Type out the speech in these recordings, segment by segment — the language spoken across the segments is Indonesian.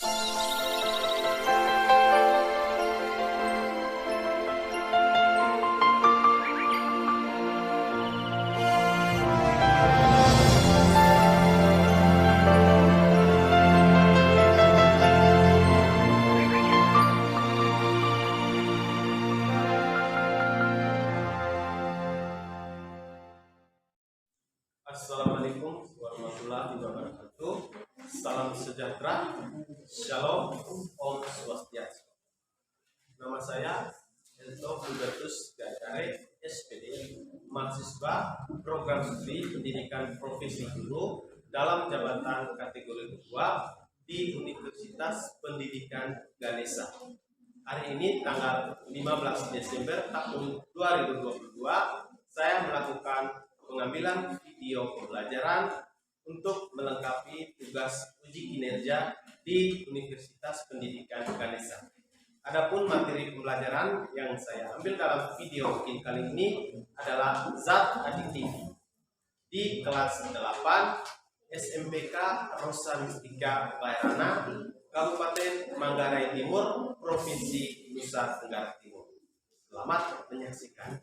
Assalamualaikum warahmatullahi wabarakatuh. Salam sejahtera, Shalom, Om Swastiastu. Nama saya Elto Hubertus Gajare, SPD, mahasiswa Program Studi Pendidikan Profesi Guru dalam jabatan kategori kedua di Universitas Pendidikan Ganesha. Hari ini tanggal 15 Desember tahun 2022, saya melakukan pengambilan video pembelajaran untuk melengkapi tugas uji kinerja di Universitas Pendidikan Ganesha. Adapun materi pembelajaran yang saya ambil dalam video kali ini adalah zat adiktif di kelas 8 SMPK Rosa Mistika Bairana, Kabupaten Manggarai Timur, Provinsi Nusa Tenggara Timur. Selamat menyaksikan.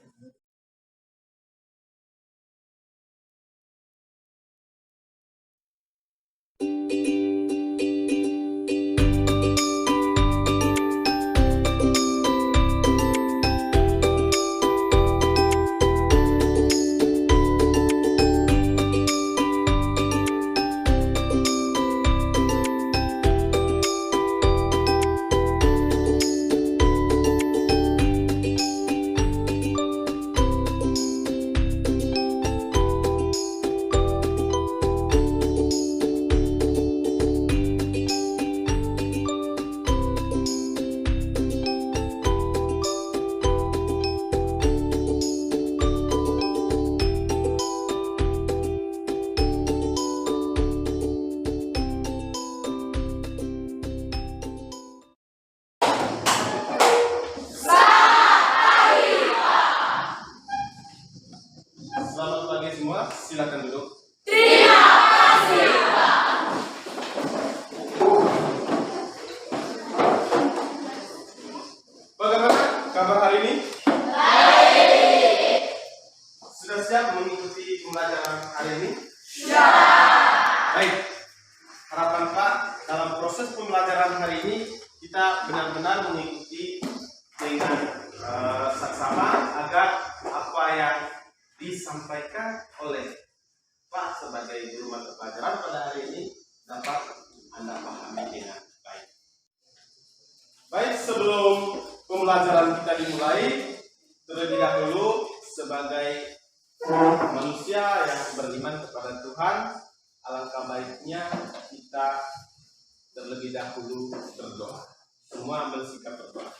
Selamat pagi semua, silakan duduk. Terima kasih, Pak. Bagaimana kabar hari ini? Baik. Sudah siap mengikuti pembelajaran hari ini? Ya. Baik. Harapan Pak, dalam proses pembelajaran hari ini kita benar-benar mengikuti dengan saksama agar apa yang disampaikan oleh Pak sebagai guru mata pelajaran pada hari ini dapat Anda pahami dengan baik. Baik, sebelum pembelajaran kita dimulai, terlebih dahulu sebagai manusia yang beriman kepada Tuhan, alangkah baiknya kita terlebih dahulu berdoa. Semua ambil sikap berdoa.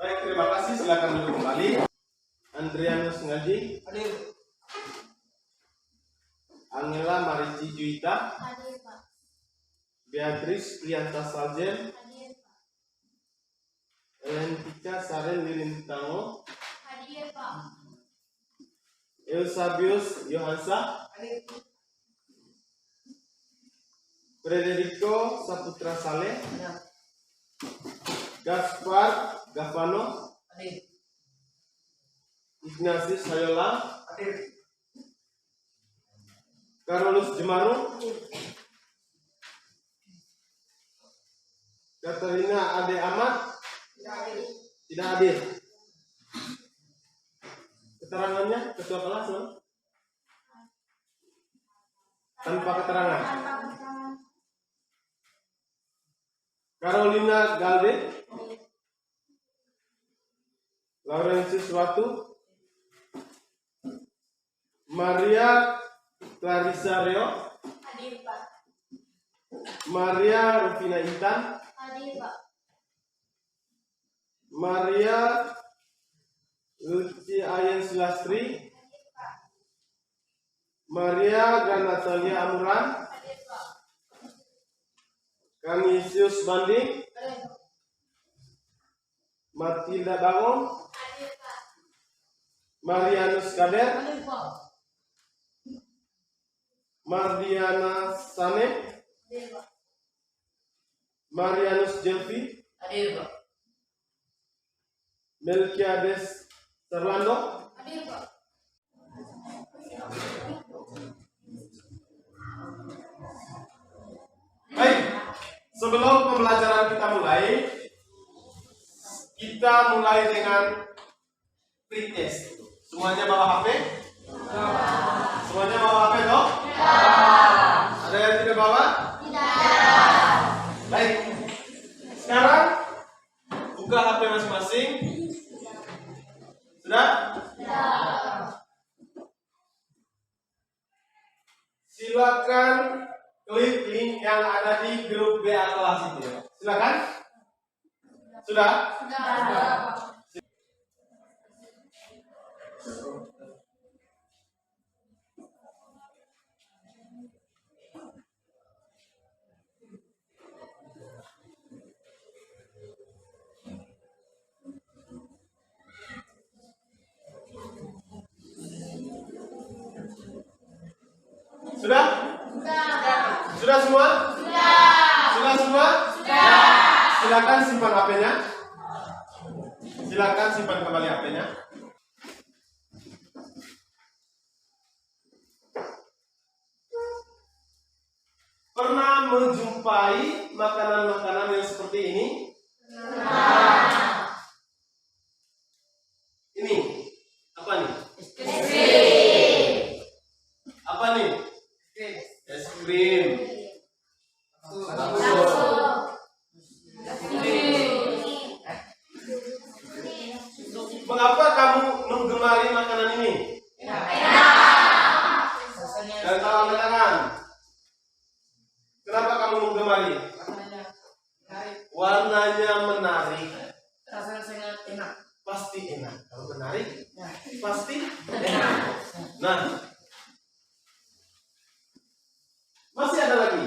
Baik, terima kasih. Silakan duduk kembali. Andrianus Ngaji, Hadir. Angela Marici Juita, Hadir, Pak. Beatrice Prianta Saljen, Hadir, Pak. Elentika Saren Lilintango, Hadir, Pak. Eusabius Yohansa, Hadir. Frederico Saputra Saleh, Ya. Gaspar Gavano, Hadir. Ignatius Hayola, Hadir. Carolus Jemaru, Katarina Ade Ahmad, Hadir. tidak hadir. Keterangannya ketua kelas, no? Tanpa keterangan. Carolina Galde, Laurentius Watu, Maria Clarissa Reo, Hadir, Pak. Maria Rufina Intan, Hadir, Pak. Maria Lucy Ayen Sulastri, Maria dan Natalia Amuran, Kanisius Banding, Matilda Bangun, Marianus Kader, Mardiana Sane, Marianus Jelfi, Melkiades Terlando. Baik, sebelum pembelajaran kita mulai dengan pretest. Semuanya bawa HP? Semuanya bawa HP dong? Ada yang tidak bawa? Baik. Sekarang buka HP masing-masing. Sudah? Silakan klik link yang ada di grup WA kelas itu ya. Silakan. Sudah? Sudah? Sudah semua? Sudah semua? Silakan simpan HP-nya. Silakan simpan kembali HP-nya. Pernah menjumpai makanan-makanan yang seperti ini? Ini apa nih? Apa nih? Es krim. Mengapa kamu menggemari makanan ini? Dan tangan tangan. Kenapa kamu menggemari? Warnanya menarik. Rasanya sangat enak. Pasti enak. Kalau menarik, pasti enak. Nah, masih ada lagi.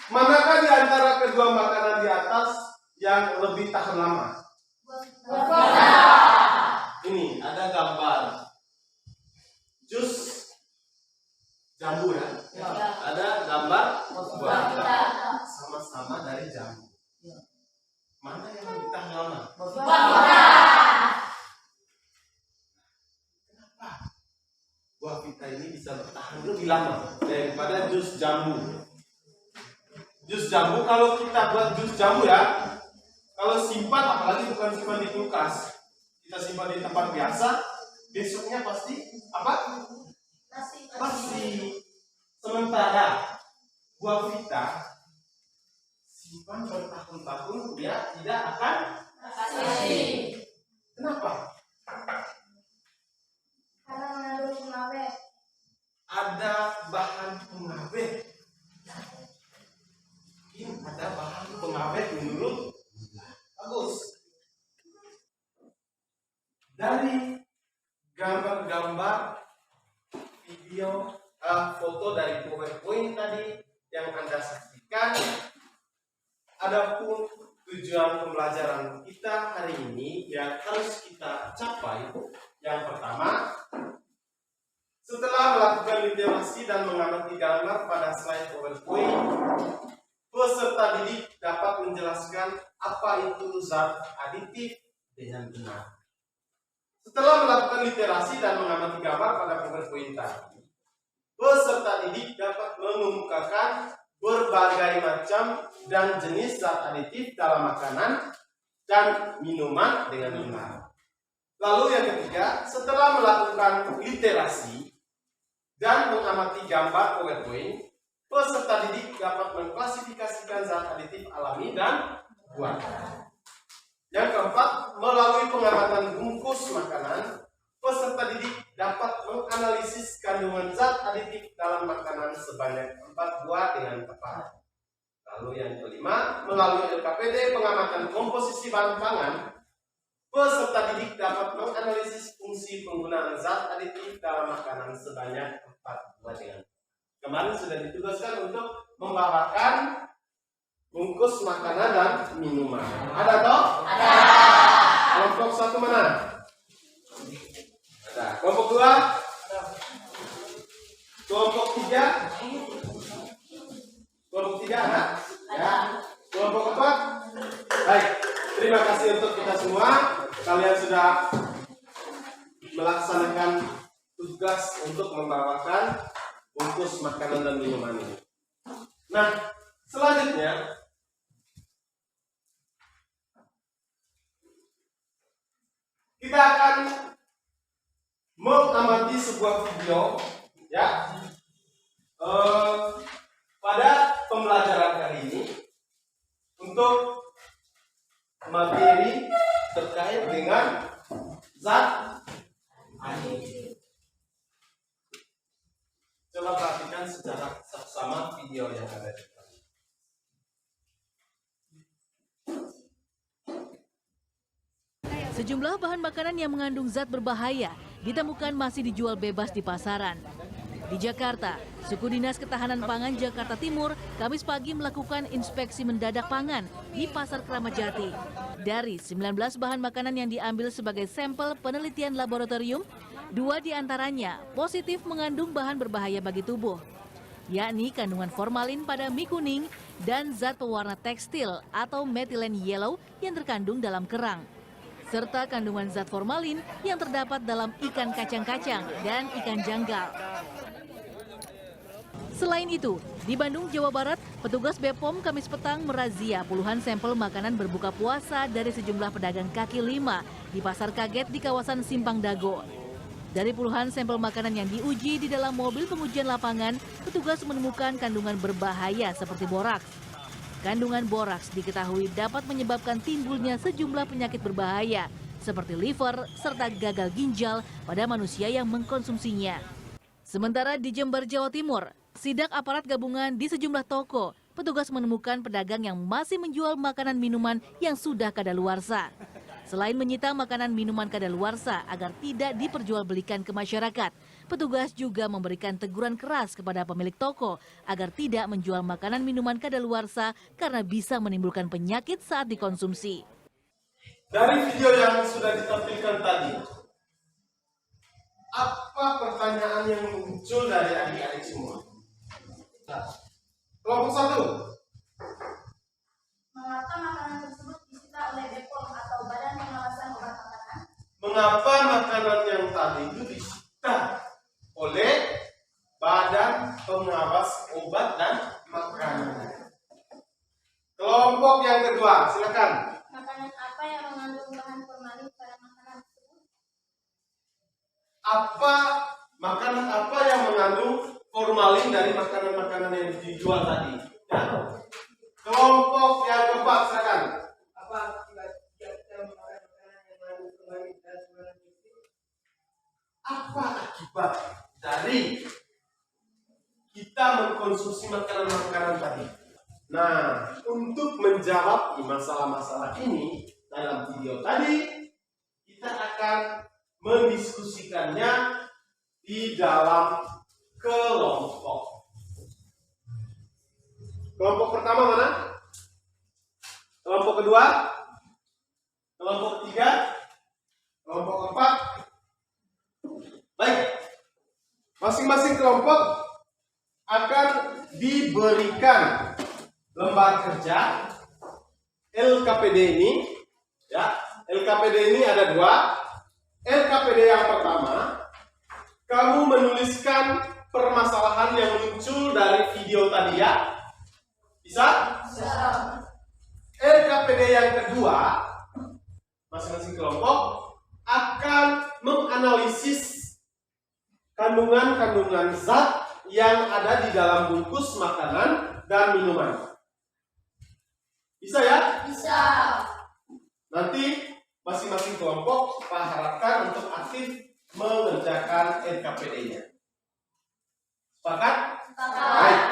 Manakah di antara kedua makanan di atas yang lebih tahan lama? Ini ada gambar jus jambu ya. Ada gambar buah. Sama-sama dari jambu. Mana yang lebih tahan lama? Kenapa? Buah vita ini bisa bertahan lebih lama daripada jus jambu. Jus jambu, kalau kita buat jus jambu ya, kalau simpan, apalagi bukan simpan di kulkas, kita simpan di tempat biasa, besoknya pasti apa? Basi. Sementara buah vita simpan bertahun-tahun, dia tidak akan basi. Kenapa? Karena mengandung pengawet. Ada bahan pengawet. Ada bahan pengawet menurut bagus. Dari gambar-gambar, video, foto dari PowerPoint tadi yang Anda saksikan, adapun tujuan pembelajaran kita hari ini yang harus kita capai, yang pertama, setelah melakukan literasi dan mengamati gambar pada slide PowerPoint, peserta didik dapat menjelaskan apa itu zat aditif dengan benar. Setelah melakukan literasi dan mengamati gambar pada PowerPoint tadi, peserta didik dapat mengemukakan berbagai macam dan jenis zat aditif dalam makanan dan minuman dengan benar. Lalu yang ketiga, setelah melakukan literasi dan mengamati gambar PowerPoint, peserta didik dapat mengklasifikasikan zat aditif alami dan buatan. Yang keempat, melalui pengamatan bungkus makanan, peserta didik dapat menganalisis kandungan zat aditif dalam makanan sebanyak 4 buah dengan tepat. Lalu yang kelima, melalui LKPD pengamatan komposisi bahan pangan, penggunaan zat aditif dalam makanan sebanyak 4 buah dengan. Kemarin sudah ditugaskan untuk membawakan bungkus makanan dan minuman. Ada toh? Ada. Kelompok 1 mana? Ada. Kelompok 2? Ada. Kelompok 3? Kelompok 3 ada? Ya. Kelompok 4? Baik. Terima kasih untuk kita semua. Kalian sudah melaksanakan tugas untuk membawakan bungkus makanan dan minuman ini. Nah, selanjutnya kita akan mengamati sebuah video, ya, pada pembelajaran kali ini untuk materi terkait dengan zat aditif. Coba perhatikan secara seksama video yang ada di depan. Sejumlah bahan makanan yang mengandung zat berbahaya ditemukan masih dijual bebas di pasaran. Di Jakarta, Suku Dinas Ketahanan Pangan Jakarta Timur Kamis pagi melakukan inspeksi mendadak pangan di Pasar Kramat Jati. Dari 19 bahan makanan yang diambil sebagai sampel penelitian laboratorium, 2 diantaranya positif mengandung bahan berbahaya bagi tubuh, yakni kandungan formalin pada mie kuning dan zat pewarna tekstil atau methylene yellow yang terkandung dalam kerang, serta kandungan zat formalin yang terdapat dalam ikan kacang-kacang dan ikan janggal. Selain itu, di Bandung, Jawa Barat, petugas BPOM Kamis petang merazia puluhan sampel makanan berbuka puasa dari sejumlah pedagang kaki lima di Pasar Kaget di kawasan Simpang Dago. Dari puluhan sampel makanan yang diuji di dalam mobil pengujian lapangan, petugas menemukan kandungan berbahaya seperti boraks. Kandungan boraks diketahui dapat menyebabkan timbulnya sejumlah penyakit berbahaya seperti liver serta gagal ginjal pada manusia yang mengkonsumsinya. Sementara di Jember, Jawa Timur, sidak aparat gabungan di sejumlah toko, petugas menemukan pedagang yang masih menjual makanan minuman yang sudah kadaluarsa. Selain menyita makanan minuman kadaluarsa agar tidak diperjualbelikan ke masyarakat, petugas juga memberikan teguran keras kepada pemilik toko agar tidak menjual makanan minuman kadaluarsa karena bisa menimbulkan penyakit saat dikonsumsi. Dari video yang sudah ditampilkan tadi, apa pertanyaan yang muncul dari adik-adik semua? Kelompok 1. Mengapa makanan tersebut disita oleh BPOM atau Badan Pengawasan Obat Makanan? Mengapa makanan yang tadi itu disita oleh Badan Pengawas Obat dan Makanan? Kelompok yang kedua, silakan. Makanan apa yang mengandung bahan formalin pada makanan tersebut? Makanan apa yang mengandung formalin dari makanan-makanan yang dijual tadi? Ya. Kelompok yang keempat, silakan. Apa akibat kita memakan makanan yang mengandung formalin dan mengandung tekstil? Apa akibat dari kita mengkonsumsi makanan-makanan tadi? Nah, untuk menjawab masalah-masalah ini dalam video tadi, kita akan mendiskusikannya di dalam kelompok. Kelompok pertama mana? Kelompok kedua? Kelompok ketiga? Kelompok keempat? Baik, masing-masing kelompok akan diberikan lembar kerja LKPD ini, ya. LKPD ini ada 2. LKPD yang pertama, kamu menuliskan permasalahan yang muncul dari video tadi, ya. Bisa? Bisa. LKPD yang kedua, masing-masing kelompok akan menganalisis kandungan-kandungan zat yang ada di dalam bungkus makanan dan minuman. Bisa ya? Bisa. Nanti masing-masing kelompok Pak harapkan untuk aktif mengerjakan LKPD-nya. Sepakat? Sepakat. Baik.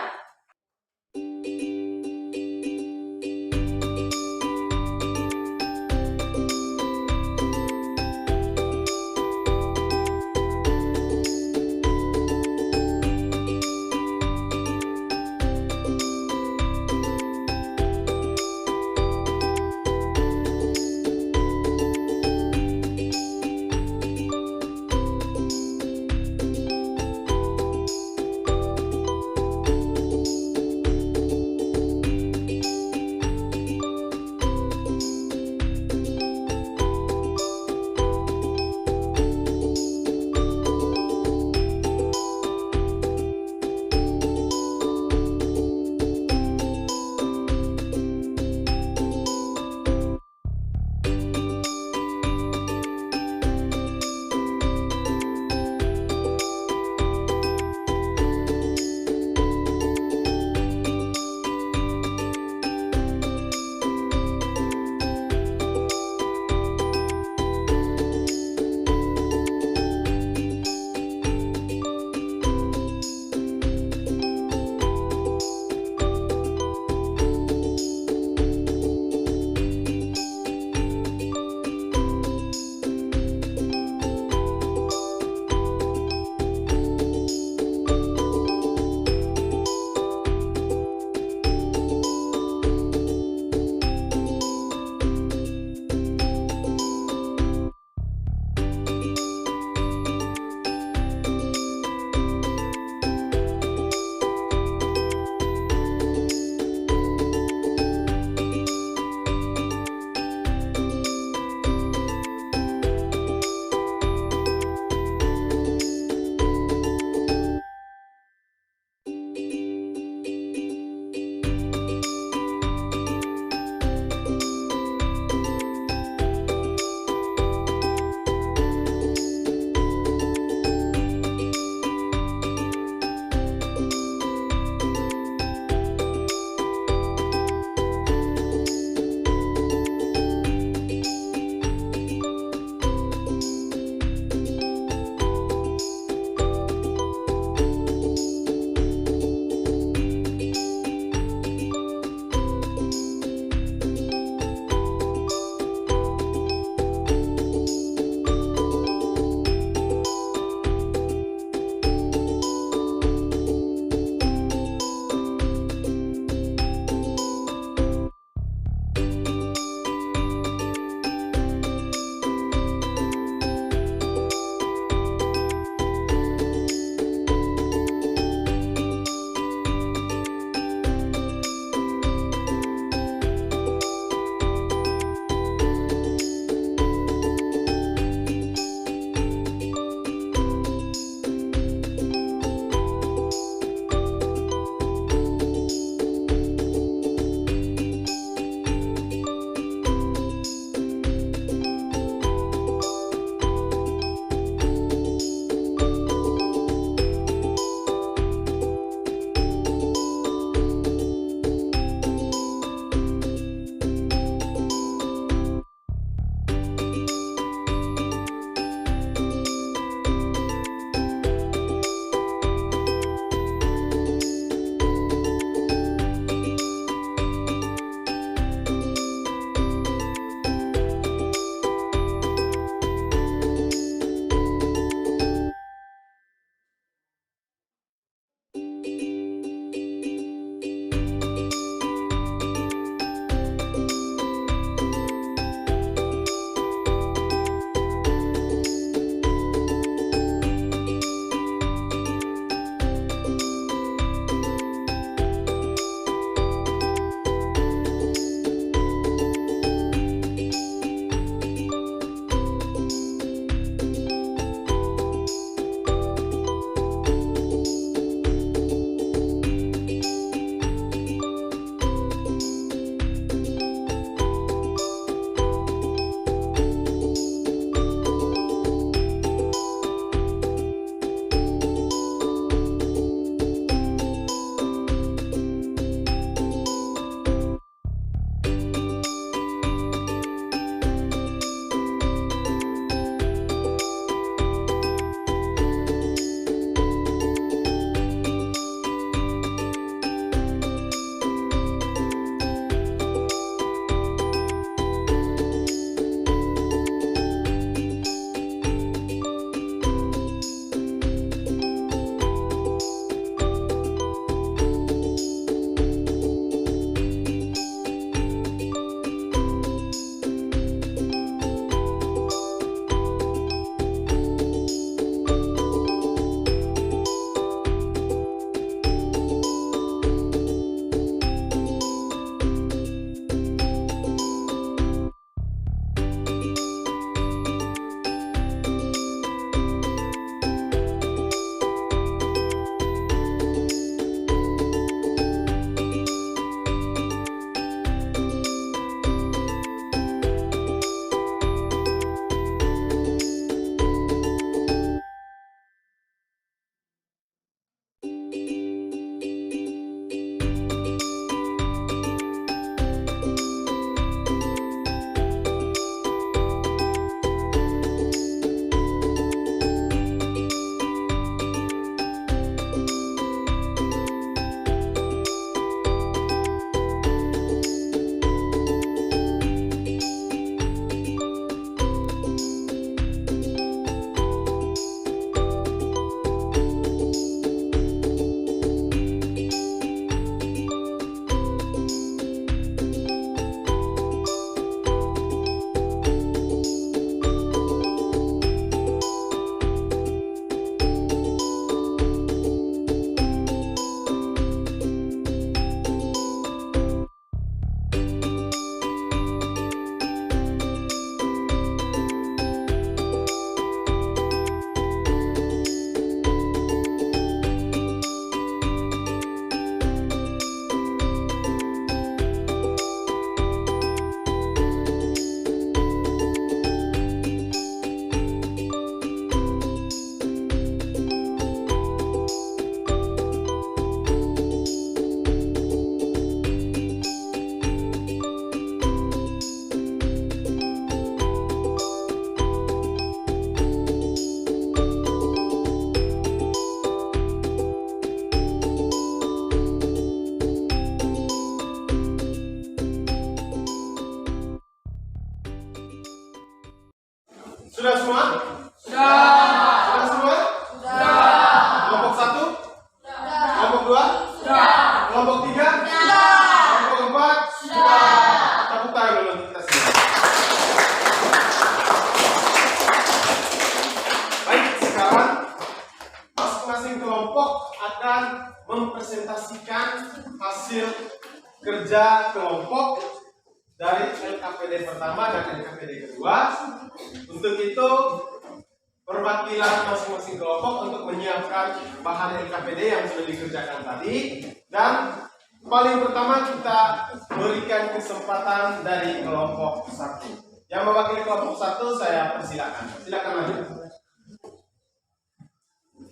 Sudah semua? Sudah. Sudah semua? Sudah. Kelompok 1? Sudah. Kelompok 2? Sudah. Kelompok 3? Sudah. Kelompok 4? Sudah. Tepuk tangan dulu untuk kita semua. Baik, sekarang masing-masing kelompok akan mempresentasikan hasil kerja kelompok dari LKPD pertama dan LKPD kedua. Untuk itu, perwakilan masing-masing kelompok untuk menyiapkan bahan LKPD yang sudah dikerjakan tadi. Dan paling pertama kita berikan kesempatan dari kelompok 1. Yang mewakili kelompok 1 saya persilakan. Silakan maju.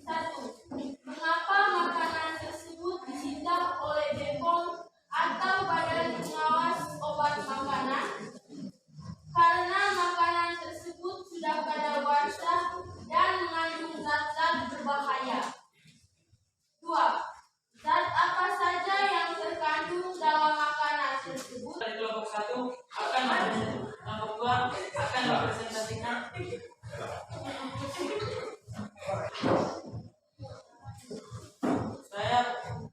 1. Mengapa makanan tersebut disita oleh BPOM atau Badan Pengawas Obat Makanan? Karena makanan tersebut sudah kadaluarsa dan mengandung zat-zat berbahaya. 2. Zat apa saja yang terkandung dalam makanan tersebut? Dari kelompok 1 akan kelompok 2 akan mempresentasikan. Saya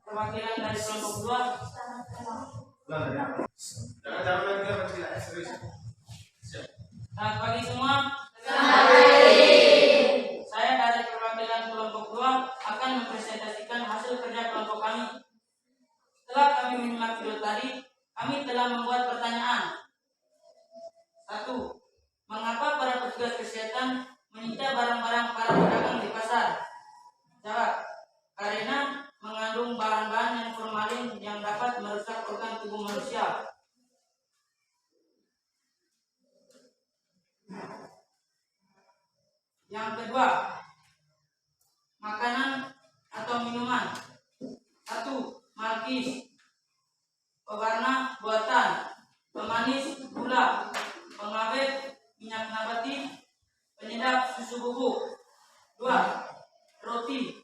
perwakilan dari kelompok 2. Jangan lagi kita bersilakan serius. Selamat pagi semua. Saya dari perwakilan kelompok 2 akan mempresentasikan hasil kerja kelompok kami. Setelah kami menyimak video tadi, kami telah membuat pertanyaan. 1. Mengapa para petugas kesehatan menyita barang-barang para pedagang di pasar? Jawab. Karena mengandung bahan-bahan yang formalin yang dapat merusak organ tubuh manusia. Yang kedua, makanan atau minuman. 1. Malkis, pewarna buatan, pemanis gula, pengawet minyak nabati, penyedap susu bubuk. 2. Roti,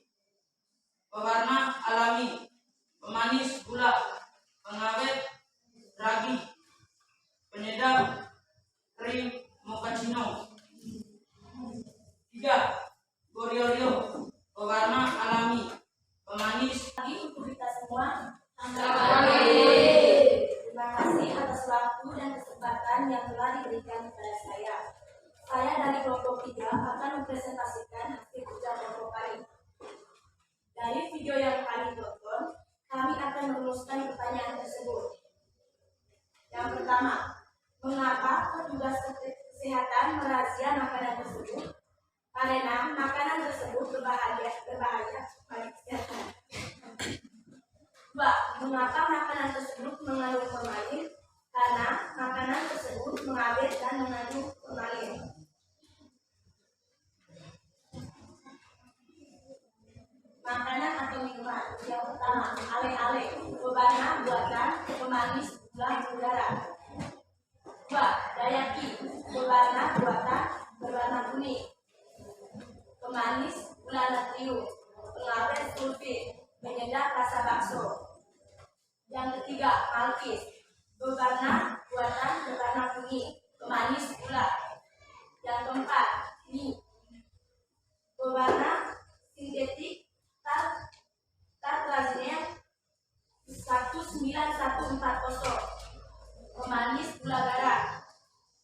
pewarna alami, pemanis gula, pengawet ragi, penyedap krim mochaccino. 3. Goriorio, pewarna alami, pemanis. Pagi untuk kita semua. Pagi. Terima kasih atas waktu dan kesempatan yang telah diberikan kepada saya. Saya dari kelompok 3 akan mempresentasikan hasil kerja kelompok kami. Dari video yang kami tonton, kami akan merumuskan pertanyaan tersebut. Yang pertama, mengapa petugas kesehatan merazia makanan tersebut? Karena makanan tersebut berbahaya bagi kesehatan. 2. Mengapa makanan tersebut mengandung formalin? Karena makanan tersebut mengawet dan mengandung formalin. Makanan atau minuman. Yang pertama, ale-ale, pewarna buatan, pemanis gula udara. 2. Dayaki, pewarna buatan, berwarna kuning, pemanis gula natrium, pengawet sulfit, penyedap rasa bakso. Yang ketiga, malkis, berwarna buatan, berwarna kuning, pemanis gula. Yang keempat, mie, berwarna sintetik, tartrazine 19140, pemanis gula garam,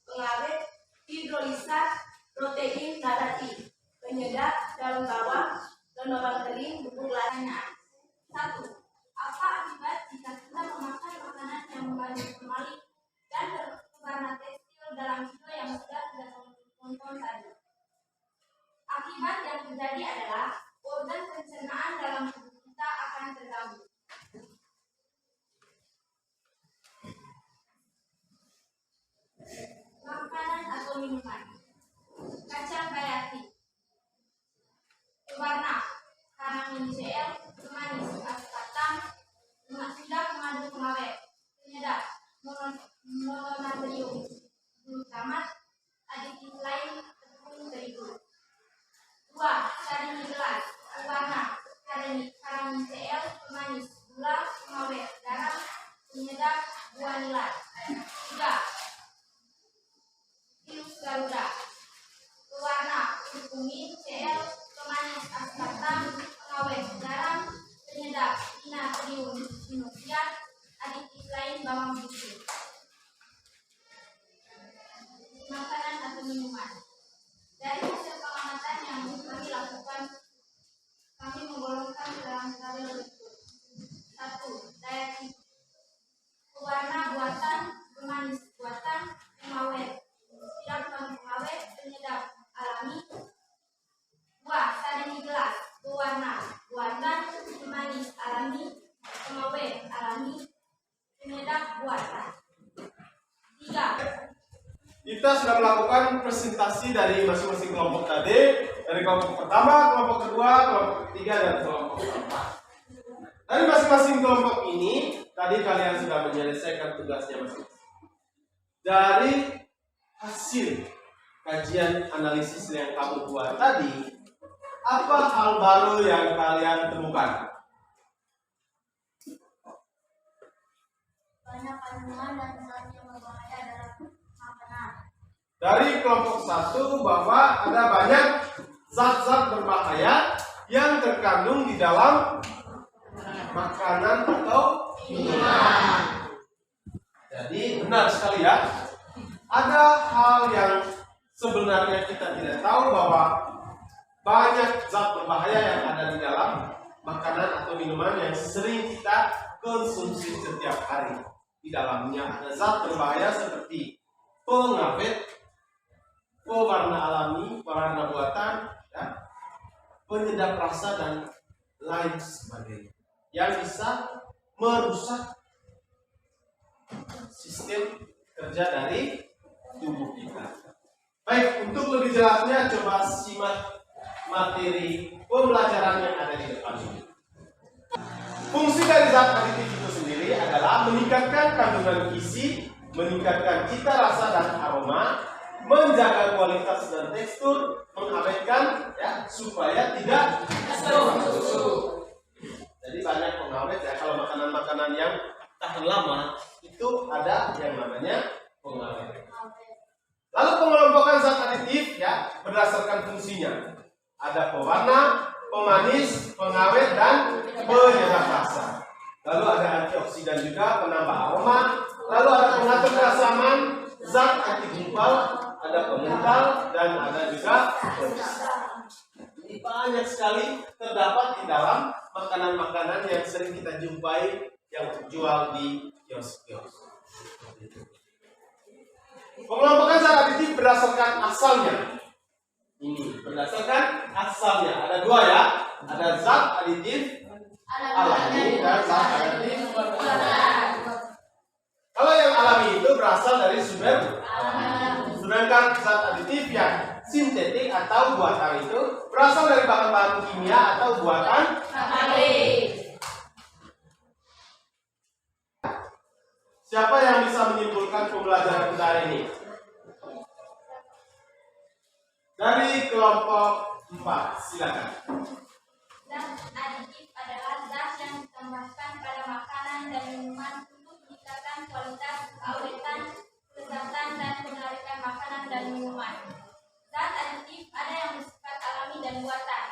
pengawet hidrolisat protein nabati, penyedap daun bawang dan bawang kering bubuk lainnya. 1. Apa akibat jika kita memakan makanan yang mengandung formalin dan berwarna tekstil dalam video yang sudah kita tonton tadi? Akibat yang terjadi adalah organ pencernaan dalam tubuh kita akan terganggu. Makanan atau minuman. Kacang gayati, pewarna karamin CL, pemanis aspartam, sudah mengandung pengawet, penyedap mononatrium glutamat, aditif lain tepung terigu. 2. Karamin gelas, pewarna karamin CL, pemanis gula, pengawet garam, penyedap buah nila. 3. Virus Garuda, kita sudah melakukan presentasi dari masing-masing kelompok tadi, dari kelompok pertama, kelompok kedua, kelompok ketiga, dan kelompok keempat. Dari masing-masing kelompok ini, tadi kalian sudah menyelesaikan tugasnya masing-masing. Dari hasil kajian analisis yang kamu buat tadi, apa hal baru yang kalian temukan? Banyak kandungan dan zat yang berbahaya dalam makanan. Dari kelompok 1 bahwa ada banyak zat-zat berbahaya yang terkandung di dalam makanan atau minuman. Jadi benar sekali ya. Ada hal yang sebenarnya kita tidak tahu bahwa banyak zat berbahaya yang ada di dalam makanan atau minuman yang sering kita konsumsi setiap hari. Di dalamnya ada zat berbahaya seperti pengawet, pewarna alami, pewarna buatan, ya, penyedap rasa dan lain sebagainya yang bisa merusak sistem kerja dari tubuh kita. Baik, untuk lebih jelasnya coba simak materi pembelajaran yang ada di depan ini. Fungsi dari zat aditif itu sendiri adalah meningkatkan kandungan gizi, meningkatkan cita rasa dan aroma, menjaga kualitas dan tekstur, mengawetkan ya supaya tidak busuk. Jadi banyak pengawet ya, kalau makanan-makanan yang tahan lama itu ada yang namanya pengawet. Lalu pengelompokan zat aditif ya berdasarkan fungsinya. Ada pewarna, pemanis, pengawet, dan penyedap rasa. Lalu ada antioksidan juga, penambah aroma. Lalu ada pengatur keasaman, zat anti gumpal, ada pengental, dan ada juga ini banyak sekali terdapat di dalam makanan-makanan yang sering kita jumpai yang terjual di kios-kios. Pengelompokan zat aditif berdasarkan asalnya. Ini berdasarkan asalnya. Ada dua ya. Ada zat aditif alami dan zat aditif buatan. Kalau yang alami itu berasal dari sumber alami. Sedangkan zat aditif yang sintetik atau buatan itu berasal dari bahan-bahan kimia atau buatan pabrik. Siapa yang bisa menyimpulkan pembelajaran kita hari ini? Dari kelompok 4, silakan. Zat aditif adalah zat yang ditambahkan pada makanan dan minuman untuk meningkatkan kualitas, keawetan, kelezatan, dan penarikan makanan dan minuman. Zat aditif ada yang bersifat alami dan buatan.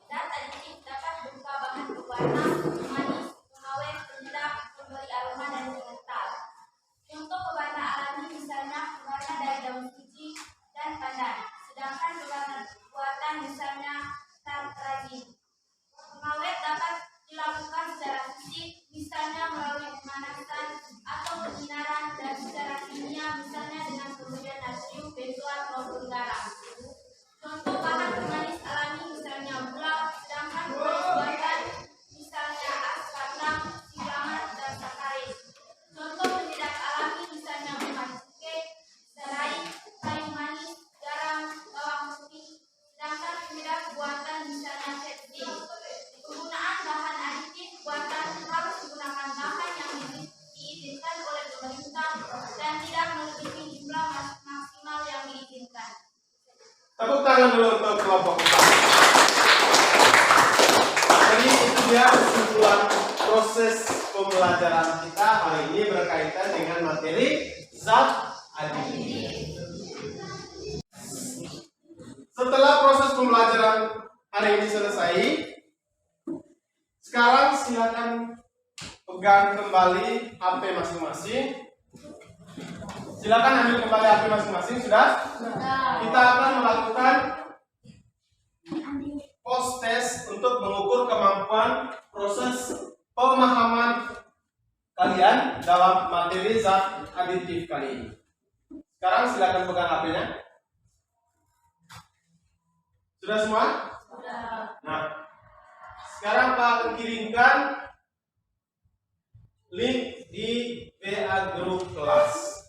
Zat aditif dapat berupa bahan pewarna, pemanis, pengawet, penyedap, pemberi aroma, dan pengental. Contoh pewarna alami misalnya pewarna dari daun suci dan pandan. Sedangkan pewarna buatan misalnya tartrazin. Pengawet dapat dilakukan secara fisik, misalnya melalui pemanasan atau penyinaran, dan secara kimia, misalnya dengan pemberian natrium, benzoat maupun garam. Contoh bahan pemanis alami misalnya gula, sedangkan pemanis buatan misalnya aspartam, silamat, dan sakarin. Contoh penyedap alami misalnya minyak cukai, serai, kayu manis, garam, bawang putih. Sedangkan penyedap buatan misalnya pepsin. Penggunaan bahan aditif buatan harus menggunakan bahan yang diizinkan oleh pemerintah dan tidak melebihi jumlah maksimal yang diizinkan. Tepuk tangan dulu untuk kelompok 4. Jadi itu dia kesimpulan proses pembelajaran kita hari ini berkaitan dengan materi zat aditif. Setelah proses pembelajaran hari ini selesai, sekarang silakan pegang kembali HP masing-masing. Silakan ambil kembali HP masing-masing. Sudah? Kita akan melakukan post test untuk mengukur kemampuan proses pemahaman kalian dalam materi zat aditif kali ini. Sekarang silakan pegang HP-nya. Sudah semua? Sudah. Nah, sekarang Pak akan kirimkan link di WA grup kelas.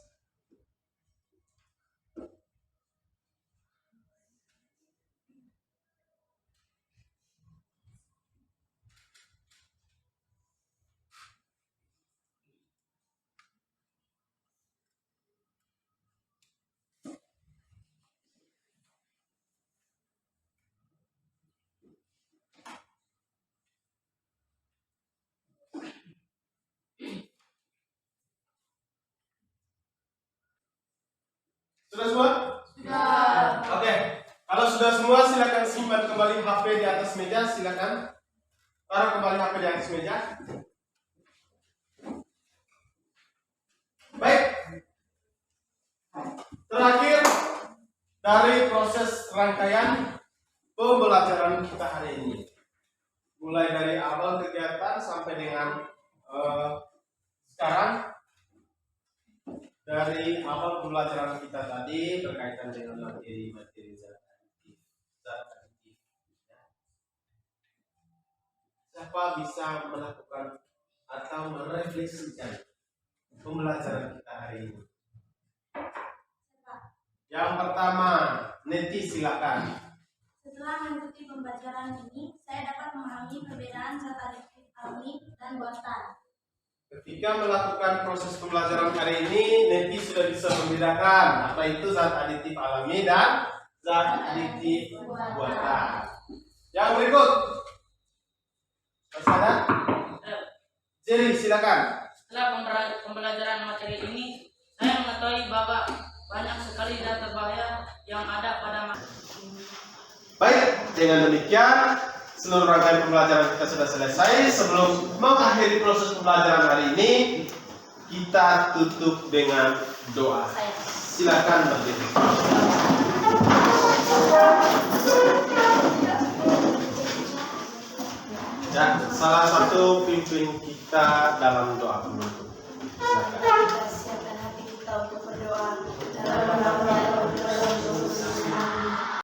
Sudah semua? Sudah. Oke. Kalau sudah semua, silakan simpan kembali HP di atas meja. Silakan taruh kembali HP di atas meja. Baik. Terakhir dari proses rangkaian pembelajaran kita hari ini, mulai dari awal kegiatan sampai dengan sekarang. Dari awal pembelajaran kita tadi berkaitan dengan materi-materi zat aditif. Siapa bisa melakukan atau merefleksikan pembelajaran kita hari ini? Yang pertama, Neti silakan. Setelah mengikuti pembelajaran ini, saya dapat memahami perbedaan zat aditif alami dan buatan. Ketika melakukan proses pembelajaran hari ini, Neti sudah bisa membedakan apa itu zat aditif alami dan zat aditif buatan. Yang berikut, Masada, Jerry silakan. Setelah pembelajaran materi ini, saya mengetahui bahwa banyak sekali zat berbahaya yang ada pada manusia. Baik, dengan demikian seluruh rangkaian pembelajaran kita sudah selesai. Sebelum mengakhiri proses pembelajaran hari ini, kita tutup dengan doa. Silakan berdiri. Ya, salah satu pimpin kita dalam doa penutup. Silakan. Siapkan hati kita untuk berdoa dalam nama